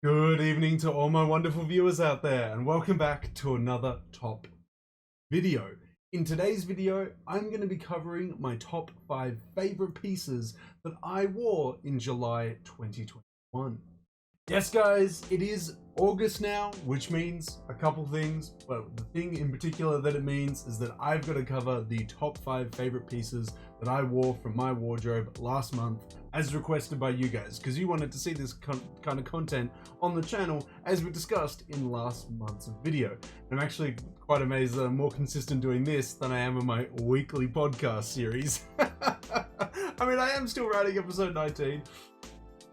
Good evening to all my wonderful viewers out there, and welcome back to another top video. In today's video, I'm going to be covering my top 5 favorite pieces that I wore in July 2021. Yes guys, it is August now, which means a couple things, but the thing in particular that it means is that I've got to cover the top 5 favorite pieces that I wore from my wardrobe last month as requested by you guys, because you wanted to see this kind of content on the channel as we discussed in last month's video. I'm actually quite amazed that I'm more consistent doing this than I am in my weekly podcast series. I mean, I am still writing episode 19.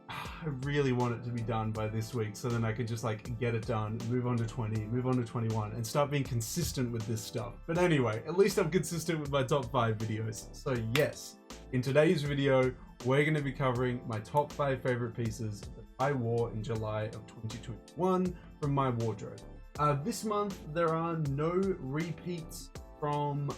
I really want it to be done by this week so then I can just like get it done, move on to 20, move on to 21 and start being consistent with this stuff. But anyway, at least I'm consistent with my top 5 videos. So yes, in today's video, we're going to be covering my top 5 favorite pieces that I wore in July of 2021 from my wardrobe. This month, there are no repeats from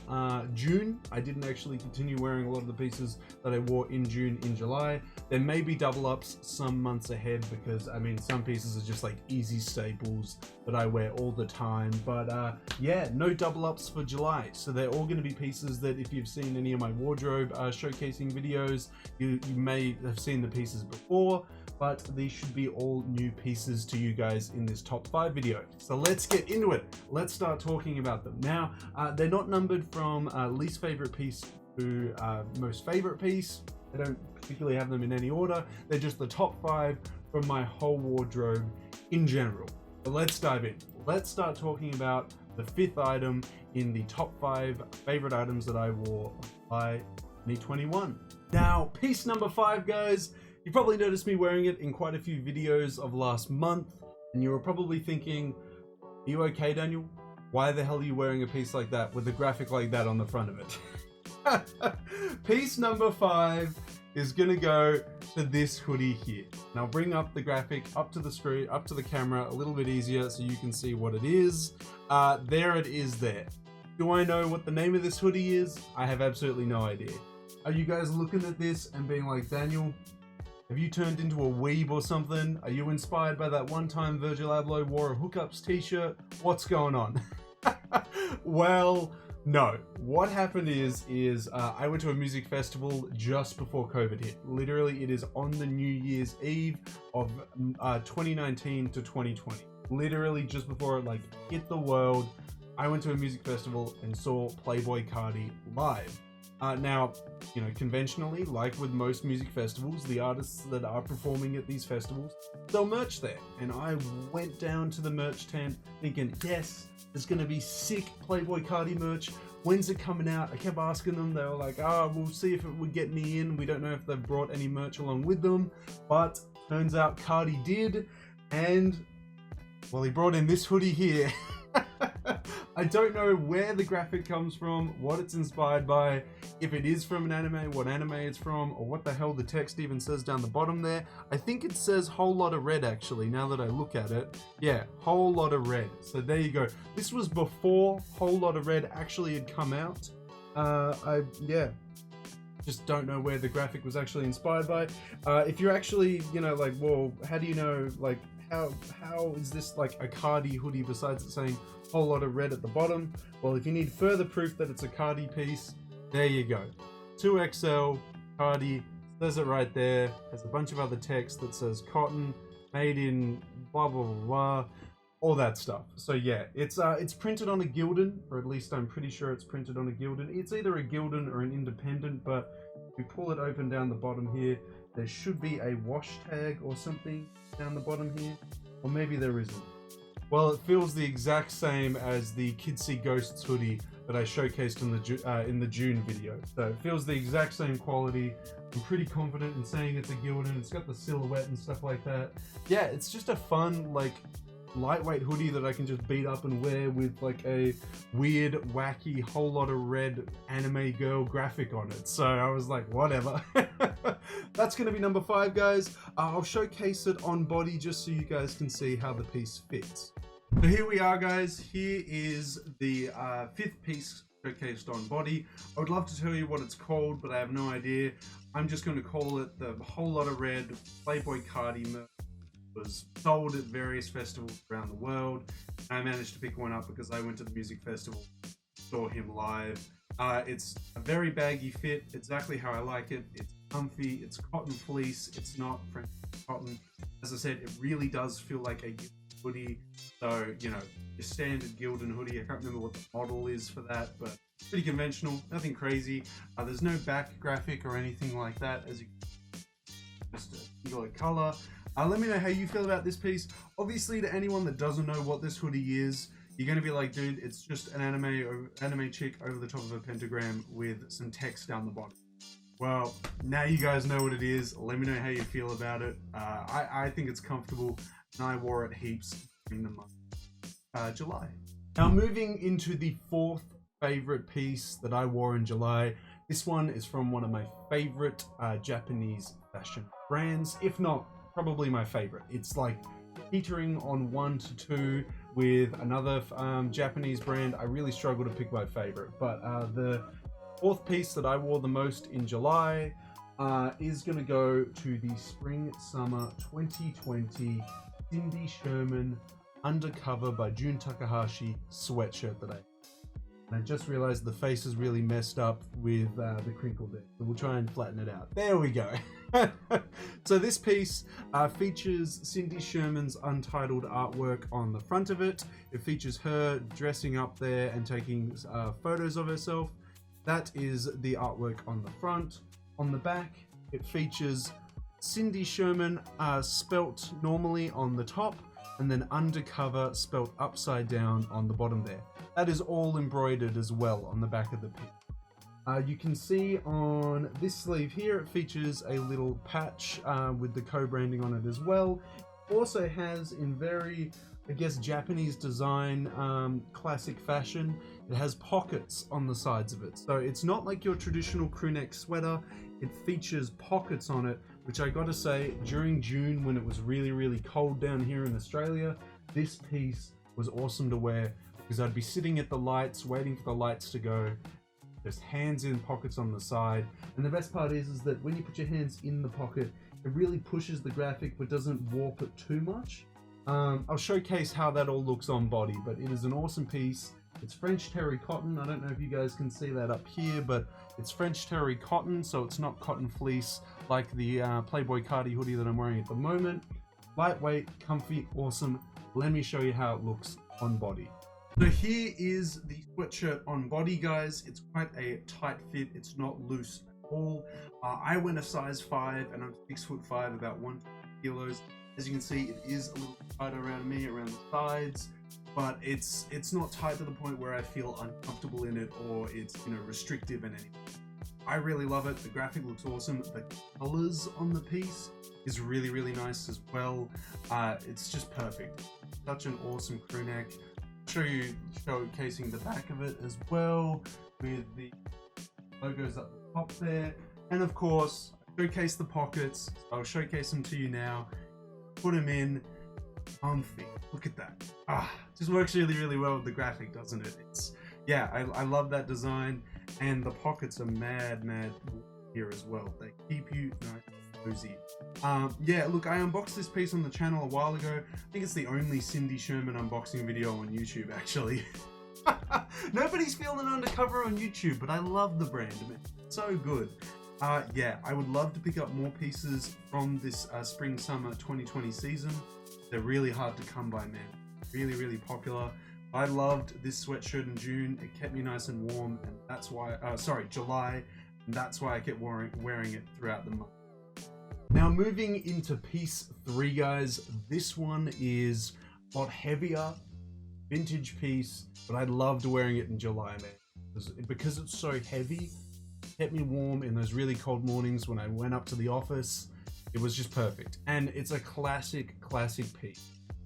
June. I didn't actually continue wearing a lot of the pieces that I wore in June in July. There may be double ups some months ahead because I mean some pieces are just like easy staples that I wear all the time, but yeah, no double ups for July. So they're all going to be pieces that if you've seen any of my wardrobe showcasing videos, you may have seen the pieces before, but these should be all new pieces to you guys in this top 5 video. So let's get into it. Let's start talking about them. Now, they're not numbered from least favorite piece to most favorite piece. I don't particularly have them in any order. They're just the top 5 from my whole wardrobe in general. But let's dive in. Let's start talking about the 5th item in the top 5 favorite items that I wore by 2021. Now, piece number 5, guys. You probably noticed me wearing it in quite a few videos of last month, and you were probably thinking, are you okay, Daniel? Why the hell are you wearing a piece like that with a graphic like that on the front of it? Piece number 5 is gonna go to this hoodie here. And I'll bring up the graphic up to the screen, up to the camera a little bit easier so you can see what it is. There it is there. Do I know what the name of this hoodie is? I have absolutely no idea. Are you guys looking at this and being like, Daniel, have you turned into a weeb or something? Are you inspired by that one time Virgil Abloh wore a hookups t-shirt? What's going on? Well, no. What happened is I went to a music festival just before COVID hit. Literally, it is on the New Year's Eve of 2019 to 2020. Literally just before it like hit the world, I went to a music festival and saw Playboy Hoodie live. Now, you know, conventionally, like with most music festivals, the artists that are performing at these festivals sell merch there. And I went down to the merch tent thinking, yes, there's going to be sick Playboy Hoodie merch. When's it coming out? I kept asking them. They were like, we'll see if it would get me in. We don't know if they've brought any merch along with them. But turns out Cardi did. And, well, he brought in this hoodie here. I don't know where the graphic comes from, what it's inspired by, if it is from an anime, what anime it's from, or what the hell the text even says down the bottom there. I think it says whole lot of red actually, now that I look at it. Yeah, whole lot of red. So there you go. This was before whole lot of red actually had come out. Yeah, just don't know where the graphic was actually inspired by. If you're actually, you know, like, well, how do you know, like, how is this like a Cardi hoodie besides it saying whole lot of red at the bottom? Well, if you need further proof that it's a Cardi piece, there you go. 2XL Cardi, says it right there. Has a bunch of other text that says cotton, made in blah blah blah blah, all that stuff. So yeah, it's printed on a Gildan, or at least I'm pretty sure it's printed on a Gildan. It's either a Gildan or an independent, but if we pull it open down the bottom here, there should be a wash tag or something down the bottom here, or maybe there isn't. Well, it feels the exact same as the Kids See Ghosts hoodie that I showcased in the June video. So it feels the exact same quality. I'm pretty confident in saying it's a Gildan. It's got the silhouette and stuff like that. Yeah, it's just a fun, like, lightweight hoodie that I can just beat up and wear with like a weird, wacky, whole lot of red anime girl graphic on it. So I was like, whatever. That's going to be number 5, guys. I'll showcase it on body just so you guys can see how the piece fits. So here we are, guys. Here is the 5th piece showcased on body. I would love to tell you what it's called, but I have no idea. I'm just going to call it the whole lot of red Playboy Hoodie merch. was sold at various festivals around the world. I managed to pick one up because I went to the music festival, saw him live. It's a very baggy fit, exactly how I like it. It's comfy, it's cotton fleece, it's not French cotton. As I said, it really does feel like a hoodie. So, you know, your standard Gildan hoodie. I can't remember what the model is for that, but pretty conventional, nothing crazy. There's no back graphic or anything like that, as you just a singular color. Let me know how you feel about this piece. Obviously, to anyone that doesn't know what this hoodie is, you're gonna be like, dude, it's just an anime chick over the top of a pentagram with some text down the bottom. Well, now you guys know what it is. Let me know how you feel about it. I think it's comfortable, and I wore it heaps during the month July. Now, moving into the fourth favorite piece that I wore in July. This one is from one of my favorite Japanese fashion brands, if not probably my favorite. It's like teetering on 1 to 2 with another Japanese brand. I really struggle to pick my favorite, but the fourth piece that I wore the most in July is going to go to the Spring Summer 2020 Cindy Sherman Undercover by Jun Takahashi sweatshirt that I just realized the face is really messed up with the crinkle there. So we'll try and flatten it out. There we go. So this piece features Cindy Sherman's untitled artwork on the front of it. It features her dressing up there and taking photos of herself. That is the artwork on the front. On the back, it features Cindy Sherman spelt normally on the top, and then Undercover spelt upside down on the bottom there. That is all embroidered as well on the back of the piece. You can see on this sleeve here, it features a little patch with the co-branding on it as well. It also has, in very, I guess, Japanese design, classic fashion, it has pockets on the sides of it. So it's not like your traditional crewneck sweater. It features pockets on it, which I gotta say, during June when it was really, really cold down here in Australia, this piece was awesome to wear because I'd be sitting at the lights, waiting for the lights to go, just hands in pockets on the side. And the best part is that when you put your hands in the pocket, it really pushes the graphic but doesn't warp it too much. I'll showcase how that all looks on body, but it is an awesome piece. It's French terry cotton. I don't know if you guys can see that up here, but it's French terry cotton, so it's not cotton fleece like the Playboy Hoodie that I'm wearing at the moment. Lightweight, comfy, awesome. Let me show you how it looks on body. So here is the sweatshirt on body, guys. It's quite a tight fit. It's not loose at all. I went a size 5 and I'm 6'5", about 1 kilos. As you can see, it is a little tight around me, around the sides, but it's not tight to the point where I feel uncomfortable in it or it's, you know, restrictive in any way. I really love it. The graphic looks awesome. The colors on the piece is really, really nice as well. It's just perfect. Such an awesome crew neck. Show you showcasing the back of it as well with the logos up the top there, and of course showcase the pockets. I'll showcase them to you now. Put them in, comfy. Look at that. Just works really, really well with the graphic, doesn't it? It's, yeah, I love that design, and the pockets are mad here as well. They keep you nice and cozy. Yeah, look, I unboxed this piece on the channel a while ago. I think it's the only Cindy Sherman unboxing video on YouTube, actually. Nobody's feeling Undercover on YouTube, but I love the brand. It's so good. Yeah, I would love to pick up more pieces from this Spring-Summer 2020 season. They're really hard to come by, man. Really, really popular. I loved this sweatshirt in June. It kept me nice and warm, and that's why, July, and that's why I kept wearing it throughout the month. Now moving into piece 3, guys. This one is a lot heavier, vintage piece, but I loved wearing it in July, man. Because it's so heavy, it kept me warm in those really cold mornings when I went up to the office. It was just perfect. And it's a classic piece.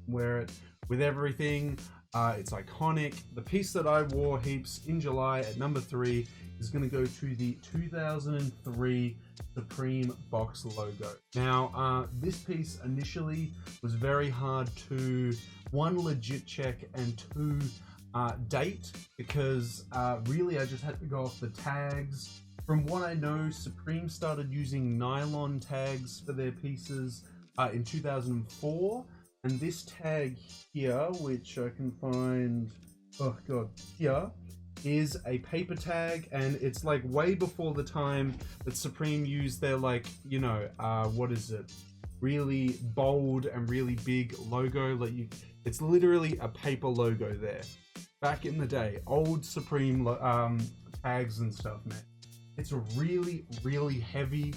Wear it with everything. It's iconic. The piece that I wore heaps in July at number 3 is going to go to the 2003 Supreme box logo. Now, this piece initially was very hard to, 1, legit check, and 2, date, because really I just had to go off the tags. From what I know, Supreme started using nylon tags for their pieces in 2004. And this tag here, which I can find, oh god, here, is a paper tag, and it's like way before the time that Supreme used their, like, you know, what is it, really bold and really big logo. Like, it's literally a paper logo there. Back in the day, old Supreme tags and stuff, man. It's a really, really heavy,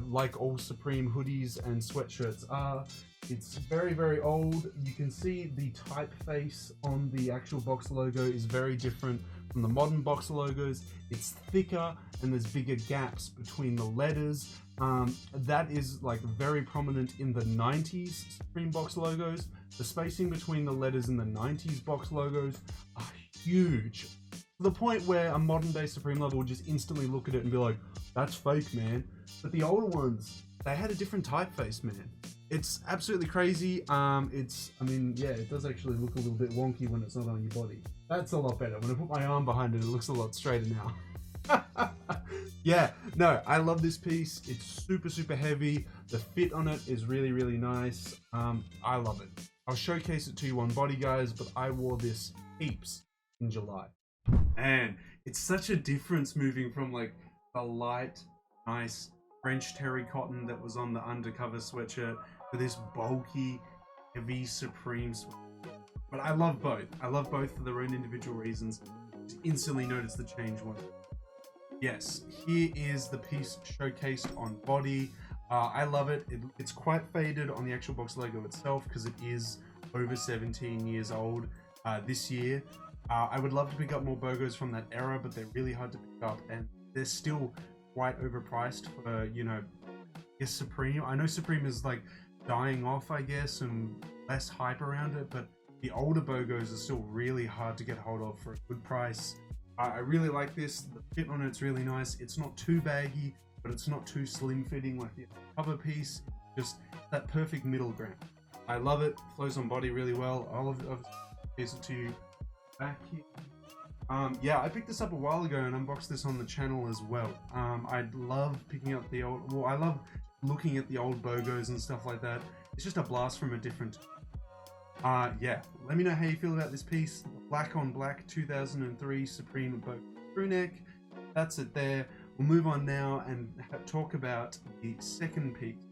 like all Supreme hoodies and sweatshirts are. It's very, very old. You can see the typeface on the actual box logo is very different from the modern box logos. It's thicker and there's bigger gaps between the letters. That is like very prominent in the 90s Supreme box logos. The spacing between the letters in the 90s box logos are huge. To the point where a modern day Supreme lover would just instantly look at it and be like, that's fake, man. But the older ones, they had a different typeface, man. It's absolutely crazy. I mean, yeah, it does actually look a little bit wonky when it's not on your body. That's a lot better. When I put my arm behind it, it looks a lot straighter now. Yeah, no, I love this piece. It's super, super heavy. The fit on it is really, really nice. I love it. I'll showcase it to you on body, guys, but I wore this heaps in July. Man, it's such a difference moving from like the light, nice French terry cotton that was on the Undercover sweatshirt to this bulky, heavy Supreme sweatshirt. But I love both. I love both for their own individual reasons. Just instantly notice the change one. Yes, here is the piece showcased on body. I love it. It's quite faded on the actual box logo itself because it is over 17 years old this year. I would love to pick up more BOGOs from that era, but they're really hard to pick up, and they're still quite overpriced for, you know, I guess Supreme. I know Supreme is like dying off, I guess, and less hype around it, but the older BOGOs are still really hard to get hold of for a good price. I really like this. The fit on it's really nice. It's not too baggy, but it's not too slim fitting like the cover piece. Just that perfect middle ground. I love it. Flows on body really well. I'll piece it to you back here. Yeah, I picked this up a while ago and unboxed this on the channel as well. I love picking up the old, well, I love looking at the old BOGOs and stuff like that. It's just a blast from a different yeah, let me know how you feel about this piece. Black on black 2003 Supreme BOGO crew neck. That's it there. We'll move on now and talk about the second piece.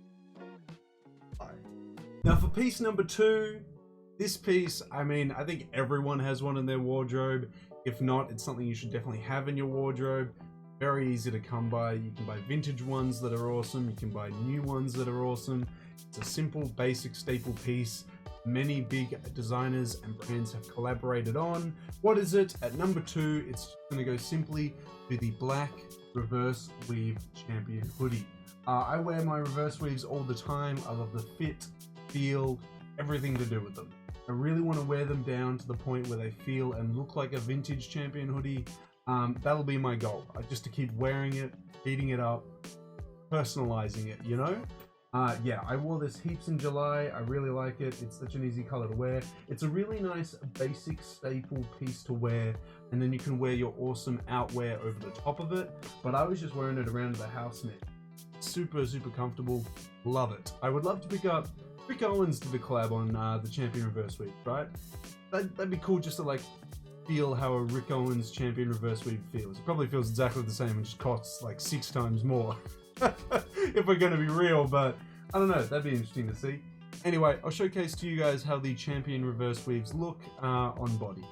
Now for piece number 2, this piece, I mean, I think everyone has one in their wardrobe. If not, it's something you should definitely have in your wardrobe. Very easy to come by. You can buy vintage ones that are awesome. You can buy new ones that are awesome. It's a simple, basic staple piece. Many big designers and brands have collaborated on. What is it? At number 2, it's going to go simply to the black reverse weave champion hoodie. I wear my reverse weaves all the time. I love the fit, feel, everything to do with them. I really want to wear them down to the point where they feel and look like a vintage champion hoodie. That'll be my goal. Just to keep wearing it, beating it up, personalizing it, you know? Yeah, I wore this heaps in July. I really like it. It's such an easy color to wear. It's a really nice basic staple piece to wear, and then you can wear your awesome outwear over the top of it. But I was just wearing it around the house, man. Super, super comfortable. Love it. I would love to pick up Rick Owens to the collab on the Champion Reverse Weave, right? That'd be cool just to like feel how a Rick Owens Champion Reverse Weave feels. It probably feels exactly the same and just costs like 6 times more. If we're going to be real, but I don't know, that'd be interesting to see. Anyway, I'll showcase to you guys how the Champion Reverse Weaves look on body.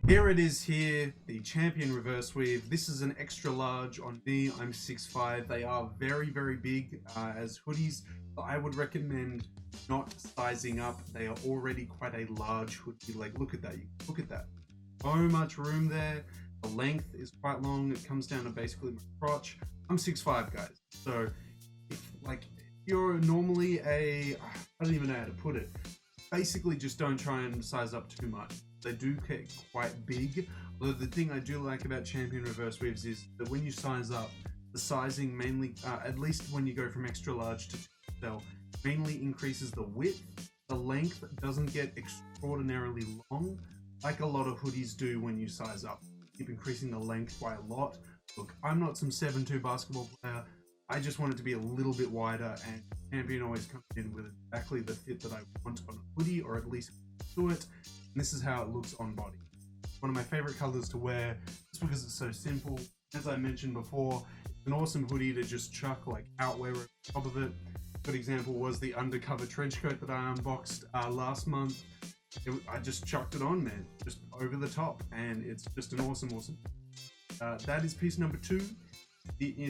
Here it is here, the Champion Reverse Weave. This is an extra large on me. I'm 6'5". They are very, very big as hoodies. I would recommend not sizing up. They are already quite a large hoodie. Like, look at that. Look at that. So much room there. The length is quite long. It comes down to basically my crotch. I'm 6'5", guys. So, if you're normally I don't even know how to put it. Basically, just don't try and size up too much. They do get quite big. Although the thing I do like about Champion Reverse Weaves is that when you size up, the sizing mainly, at least when you go from extra large to XL, mainly increases the width. The length doesn't get extraordinarily long, like a lot of hoodies do when you size up. Keep increasing the length by a lot. Look, I'm not some 7'2" basketball player. I just want it to be a little bit wider, and Champion always comes in with exactly the fit that I want on a hoodie, or at least to it. And this is how it looks on body. One of my favorite colors to wear, just because it's so simple. As I mentioned before, it's an awesome hoodie to just chuck like outwear on top of it. A good example was the Undercover trench coat that I unboxed last month. I just chucked it on, man, just over the top, and it's just an awesome. That is piece number 2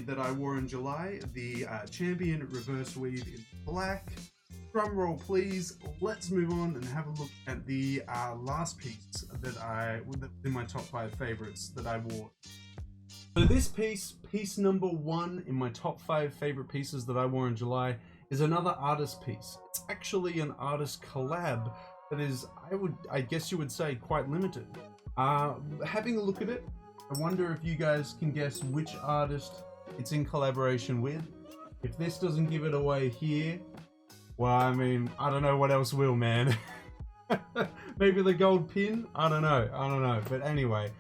that I wore in July, the Champion reverse weave in black. Drum roll, please. Let's move on and have a look at the last piece that in my top 5 favorites that I wore. So this piece number 1 in my top 5 favorite pieces that I wore in July, is another artist piece. It's actually an artist collab that is, I guess you would say, quite limited. Having a look at it, I wonder if you guys can guess which artist it's in collaboration with. If this doesn't give it away here, well, I mean, I don't know what else will, man. Maybe the gold pin? I don't know. But anyway,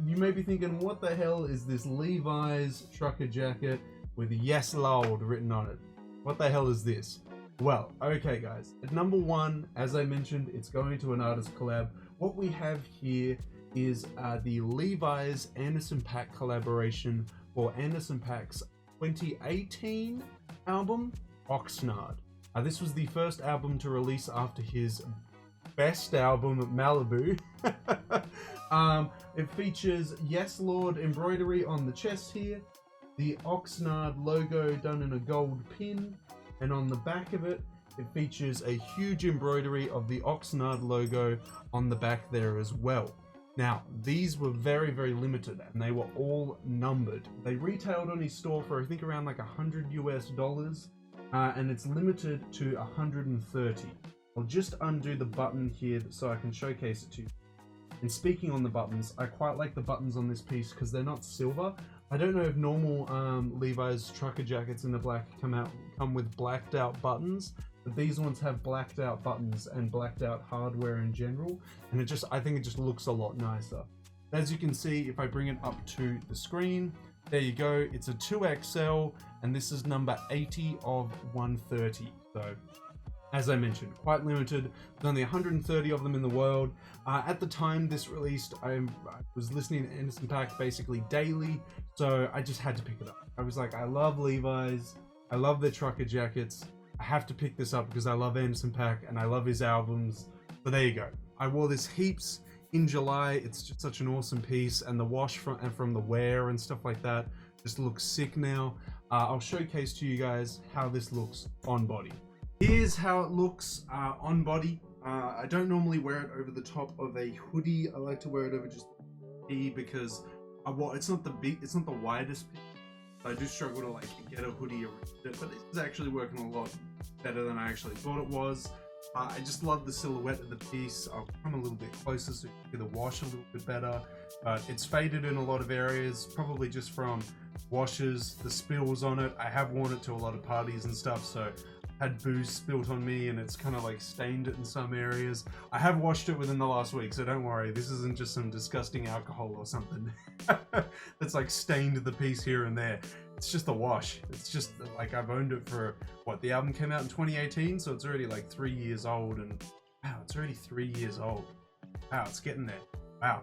you may be thinking, what the hell is this Levi's trucker jacket with Yes Lord written on it? What the hell is this? Well, okay guys, at number 1, as I mentioned, it's going to an artist collab. What we have here is the Levi's Anderson .Paak collaboration for Anderson .Paak's 2018 album, Oxnard. This was the first album to release after his best album, Malibu. It features Yes Lord embroidery on the chest here, the Oxnard logo done in a gold pin, and on the back of it, it features a huge embroidery of the Oxnard logo on the back there as well. Now, these were very, very limited, and they were all numbered. They retailed on his store for, I think, around like $100 US, and it's limited to 130. I'll just undo the button here so I can showcase it to you. And speaking on the buttons, I quite like the buttons on this piece because they're not silver. I don't know if normal Levi's trucker jackets in the black come with blacked out buttons, but these ones have blacked out buttons and blacked out hardware in general, and I think it just looks a lot nicer. As you can see, if I bring it up to the screen, there you go. It's a 2XL, and this is number 80 of 130. So, as I mentioned, quite limited. There's only 130 of them in the world. At the time this released, I was listening to Anderson .Paak basically daily, so I just had to pick it up. I was like, I love Levi's, I love their trucker jackets, I have to pick this up because I love Anderson .Paak and I love his albums. So there you go. I wore this heaps in July. It's just such an awesome piece, and the wash from the wear and stuff like that just looks sick now. I'll showcase to you guys how this looks on body. Here's how it looks on body. I don't normally wear it over the top of a hoodie. I like to wear it over just a tee because it's not the widest piece. I do struggle to like get a hoodie around it, but this is actually working a lot better than I actually thought it was. I just love the silhouette of the piece. I'll come a little bit closer so you can see the wash a little bit better. It's faded in a lot of areas, probably just from washes, the spills on it. I have worn it to a lot of parties and stuff, so had booze spilt on me and it's kind of like stained it in some areas. I have washed it within the last week, so don't worry, this isn't just some disgusting alcohol or something that's like stained the piece here and there. It's just a wash. It's just like I've owned it for what, the album came out in 2018, so it's already like 3 years old, and wow, it's already 3 years old. Wow, it's getting there. Wow.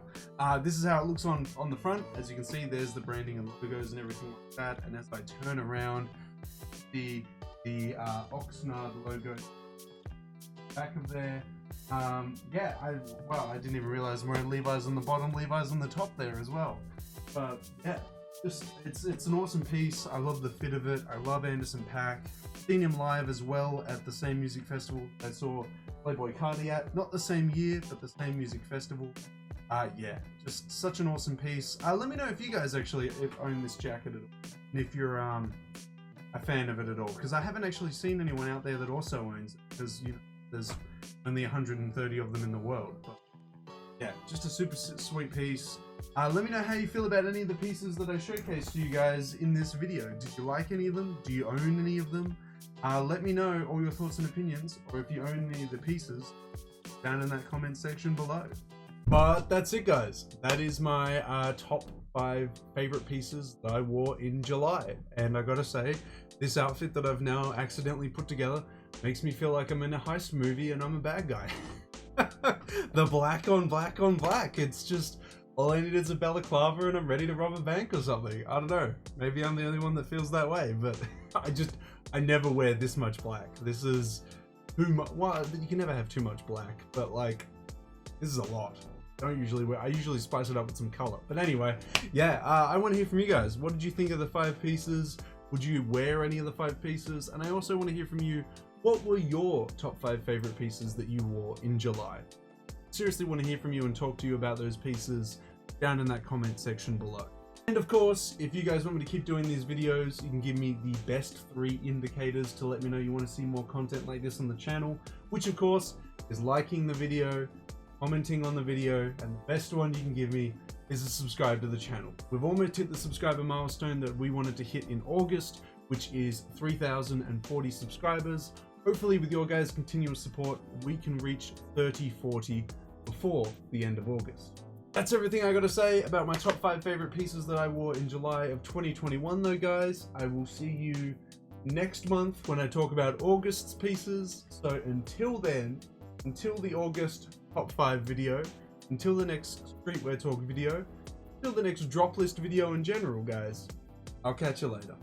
This is how it looks on the front. As you can see, there's the branding and logos and everything like that, and as I turn around, the Oxnard logo back of there. Yeah, I didn't even realize I'm wearing Levi's on the bottom, Levi's on the top there as well. But yeah, just it's an awesome piece. I love the fit of it. I love Anderson .Paak. Seen him live as well at the same music festival I saw Playboy Hoodie at. Not the same year, but the same music festival. Yeah, just such an awesome piece. Let me know if you guys actually own this jacket at all, and if you're a fan of it at all, because I haven't actually seen anyone out there that also owns it, because you know, there's only 130 of them in the world. But yeah, just a super sweet piece. Let me know how you feel about any of the pieces that I showcased to you guys in this video. Did you like any of them? Do you own any of them? Let me know all your thoughts and opinions, or if you own any of the pieces, down in that comment section below. But that's it, guys. That is my top 5 favorite pieces that I wore in July. And I gotta say, this outfit that I've now accidentally put together makes me feel like I'm in a heist movie and I'm a bad guy. The black on black on black. It's just, all I need is a balaclava and I'm ready to rob a bank or something. I don't know. Maybe I'm the only one that feels that way, but I never wear this much black. This is too much. Well, you can never have too much black, but like, this is a lot. I usually spice it up with some color. But anyway, yeah, I want to hear from you guys. What did you think of the 5 pieces? Would you wear any of the 5 pieces? And I also want to hear from you, what were your top 5 favorite pieces that you wore in July? Seriously want to hear from you and talk to you about those pieces down in that comment section below. And of course, if you guys want me to keep doing these videos, you can give me the best 3 indicators to let me know you want to see more content like this on the channel, which of course is liking the video, commenting on the video, and the best one you can give me is to subscribe to the channel. We've almost hit the subscriber milestone that we wanted to hit in August, which is 3,040 subscribers. Hopefully with your guys' continuous support, we can reach 3040 before the end of August. That's everything I gotta say about my top 5 favorite pieces that I wore in July of 2021 though, guys. I will see you next month when I talk about August's pieces. So until then, until the August top 5 video, until the next Streetwear Talk video, until the next drop list video in general, guys, I'll catch you later.